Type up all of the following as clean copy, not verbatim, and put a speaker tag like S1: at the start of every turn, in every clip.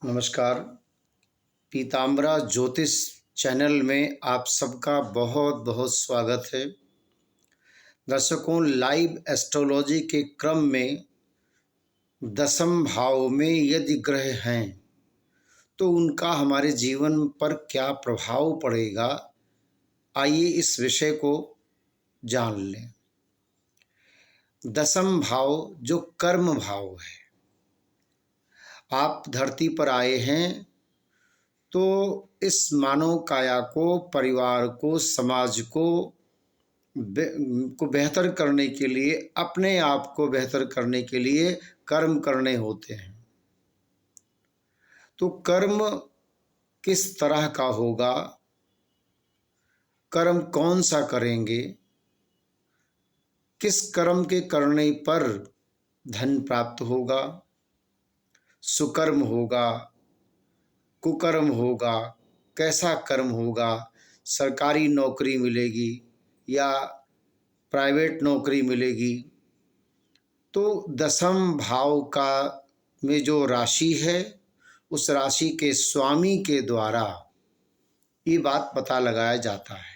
S1: नमस्कार। पीताम्बरा ज्योतिष चैनल में आप सबका बहुत बहुत स्वागत है। दर्शकों, लाइव एस्ट्रोलॉजी के क्रम में दसम भाव में यदि ग्रह हैं तो उनका हमारे जीवन पर क्या प्रभाव पड़ेगा, आइए इस विषय को जान लें। दसम भाव जो कर्म भाव है, आप धरती पर आए हैं तो इस मानव काया को, परिवार को, समाज को बेहतर करने के लिए, अपने आप को बेहतर करने के लिए कर्म करने होते हैं। तो कर्म किस तरह का होगा, कर्म कौन सा करेंगे, किस कर्म के करने पर धन प्राप्त होगा, सुकर्म होगा, कुकर्म होगा, कैसा कर्म होगा, सरकारी नौकरी मिलेगी या प्राइवेट नौकरी मिलेगी। तो दसम भाव का में जो राशि है, उस राशि के स्वामी के द्वारा ये बात पता लगाया जाता है।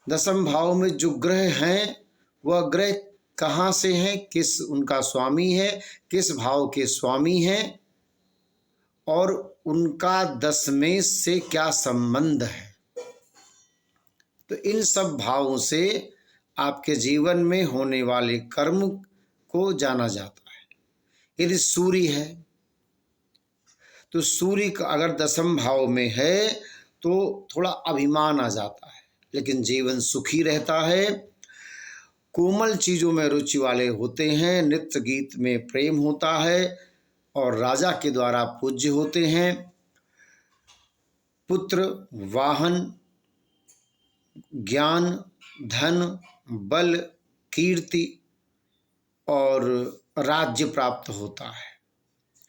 S1: दसम भाव में जो ग्रह हैं वह ग्रह कहाँ से हैं, किस उनका स्वामी है, किस भाव के स्वामी हैं और उनका दसवें से क्या संबंध है। तो इन सब भावों से आपके जीवन में होने वाले कर्म को जाना जाता है। यदि सूर्य है तो सूर्य का अगर दसम भाव में है तो थोड़ा अभिमान आ जाता है, लेकिन जीवन सुखी रहता है, कोमल चीज़ों में रुचि वाले होते हैं, नृत्य गीत में प्रेम होता है और राजा के द्वारा पूज्य होते हैं। पुत्र, वाहन, ज्ञान, धन, बल, कीर्ति और राज्य प्राप्त होता है।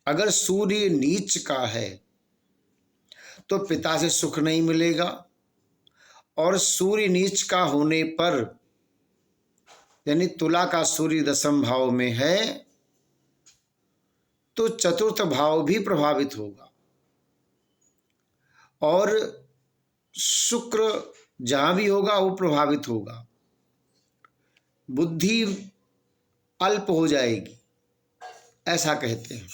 S1: अगर सूर्य नीच का है तो पिता से सुख नहीं मिलेगा, और सूर्य नीच का होने पर यानी तुला का सूर्य दसम भाव में है तो चतुर्थ भाव भी प्रभावित होगा और शुक्र जहाँ भी होगा वो प्रभावित होगा। बुद्धि अल्प हो जाएगी, ऐसा कहते हैं।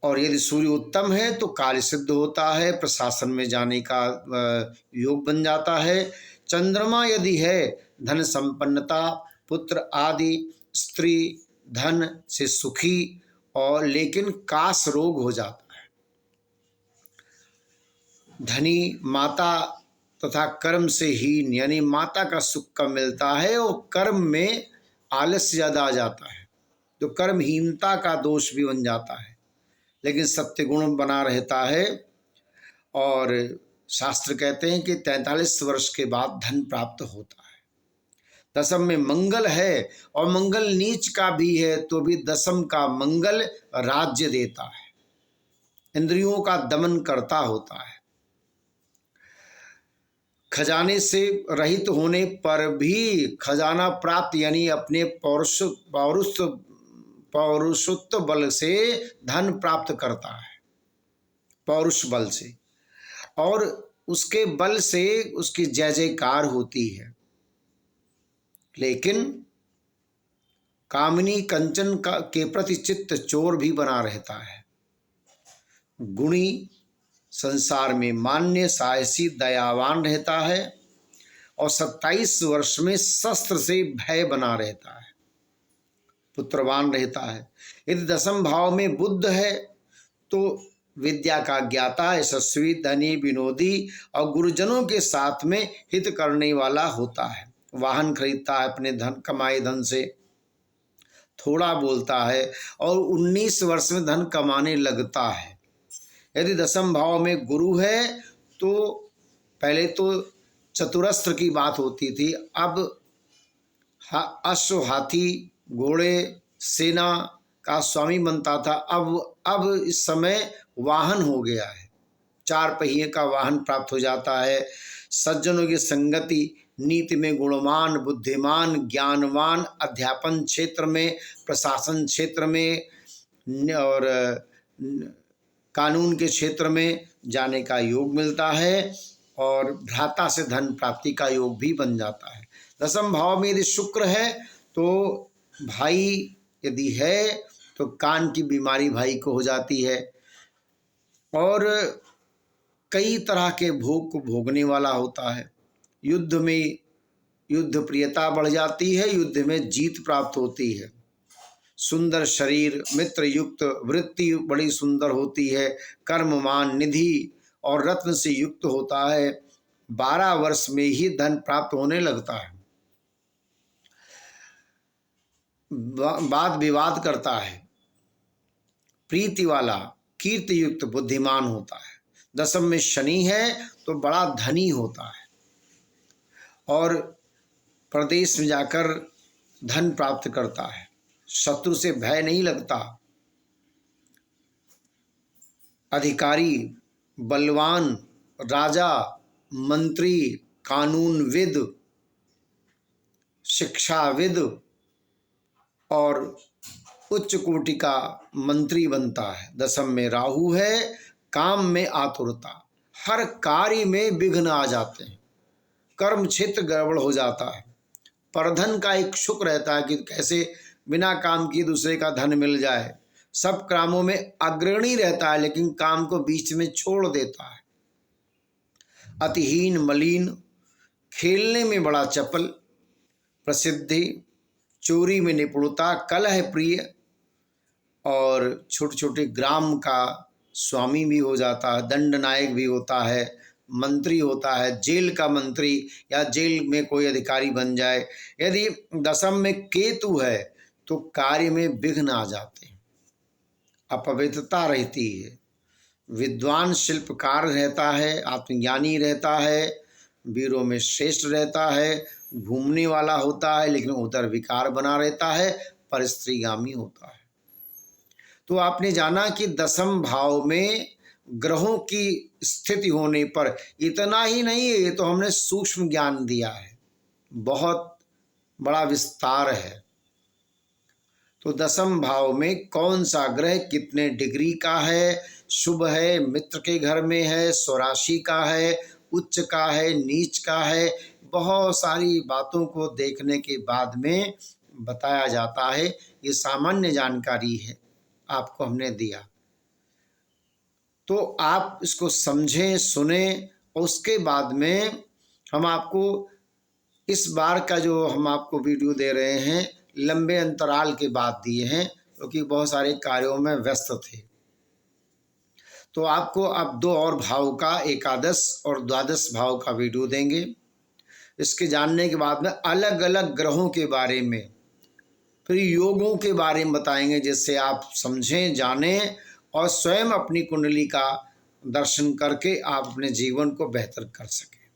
S1: और यदि सूर्य उत्तम है तो कार्य सिद्ध होता है, प्रशासन में जाने का योग बन जाता है। चंद्रमा यदि है, धन संपन्नता, पुत्र आदि, स्त्री धन से सुखी, और लेकिन काश रोग हो जाता है। धनी माता तथा कर्म से हीन, यानी माता का सुख कम मिलता है और कर्म में आलस्य ज़्यादा आ जाता है, तो कर्महीनता का दोष भी बन जाता है। लेकिन सत्य गुण बना रहता है और शास्त्र कहते हैं कि 43 वर्ष के बाद धन प्राप्त होता है। दसम में मंगल है और मंगल नीच का भी है तो भी दसम का मंगल राज्य देता है, इंद्रियों का दमन करता होता है। खजाने से रहित होने पर भी खजाना प्राप्त, यानी अपने पौरुषत्व बल से धन प्राप्त करता है, पौरुष बल से, और उसके बल से उसकी जय जयकार होती है। लेकिन कामिनी कंचन के प्रति चित्त चोर भी बना रहता है। गुणी, संसार में मान्य, साहसी, दयावान रहता है और 27 वर्ष में शस्त्र से भय बना रहता है, पुत्रवान रहता है। यदि दसम भाव में बुध है तो विद्या का ज्ञाता, यशस्वी, धनी, विनोदी और गुरुजनों के साथ में हित करने वाला होता है। वाहन खरीदता है अपने धन कमाए धन से, थोड़ा बोलता है और 19 वर्ष में धन कमाने लगता है। यदि दसम भाव में गुरु है तो पहले तो चतुरस्त्र की बात होती थी, अब अश्व, हाथी, घोड़े, सेना का स्वामी बनता था। अब इस समय वाहन हो गया है, 4 पहिए का वाहन प्राप्त हो जाता है। सज्जनों की संगति, नीति में गुणवान, बुद्धिमान, ज्ञानवान, अध्यापन क्षेत्र में, प्रशासन क्षेत्र में और कानून के क्षेत्र में जाने का योग मिलता है और भ्राता से धन प्राप्ति का योग भी बन जाता है। दसम भाव में यदि शुक्र है तो भाई यदि है तो कान की बीमारी भाई को हो जाती है और कई तरह के भोग को भोगने वाला होता है। युद्ध में युद्ध प्रियता बढ़ जाती है, युद्ध में जीत प्राप्त होती है। सुंदर शरीर, मित्र युक्त वृत्ति बड़ी सुंदर होती है, कर्ममान निधि और रत्न से युक्त होता है। 12 वर्ष में ही धन प्राप्त होने लगता है। वाद विवाद करता है, प्रीति वाला, कीर्ति युक्त बुद्धिमान होता है। दसम में शनि है तो बड़ा धनी होता है और प्रदेश में जाकर धन प्राप्त करता है। शत्रु से भय नहीं लगता। अधिकारी, बलवान, राजा, मंत्री, कानूनविद, शिक्षाविद और उच्च कोटि का मंत्री बनता है। दसम में राहु है, काम में आतुरता, हर कार्य में विघ्न आ जाते हैं, कर्म क्षेत्र गड़बड़ हो जाता है। परधन का एक शुक्र रहता है कि कैसे बिना काम किए दूसरे का धन मिल जाए। सब कामों में अग्रणी रहता है लेकिन काम को बीच में छोड़ देता है। अतिहीन, मलिन, खेलने में बड़ा चपल, प्रसिद्धि, चोरी में निपुणता, कलह प्रिय और छोटे छोटे ग्राम का स्वामी भी हो जाता है, दंड नायक भी होता है, मंत्री होता है, जेल का मंत्री या जेल में कोई अधिकारी बन जाए। यदि दसम में केतु है तो कार्य में विघ्न आ जाते हैं, अपवित्रता रहती है। विद्वान शिल्पकार रहता है, आत्मज्ञानी रहता है, वीरों में श्रेष्ठ रहता है, घूमने वाला होता है लेकिन उधर विकार बना रहता है, पर स्त्रीगामी होता है। तो आपने जाना कि दसम भाव में ग्रहों की स्थिति होने पर इतना ही नहीं है, ये तो हमने सूक्ष्म ज्ञान दिया है, बहुत बड़ा विस्तार है। तो दसम भाव में कौन सा ग्रह कितने डिग्री का है, शुभ है, मित्र के घर में है, स्वराशि का है, उच्च का है, नीच का है, बहुत सारी बातों को देखने के बाद में बताया जाता है। ये सामान्य जानकारी है, आपको हमने दिया, तो आप इसको समझें, सुने और उसके बाद में हम आपको इस बार का जो हम आपको वीडियो दे रहे हैं लंबे अंतराल के बाद दिए हैं क्योंकि बहुत सारे कार्यों में व्यस्त थे। तो आपको अब 2 और भाव का, एकादश और द्वादश भाव का वीडियो देंगे। इसके जानने के बाद में अलग अलग ग्रहों के बारे में, फिर योगों के बारे में बताएंगे जिससे आप समझें, जानें और स्वयं अपनी कुंडली का दर्शन करके आप अपने जीवन को बेहतर कर सकें।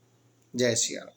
S1: जय श्री राम।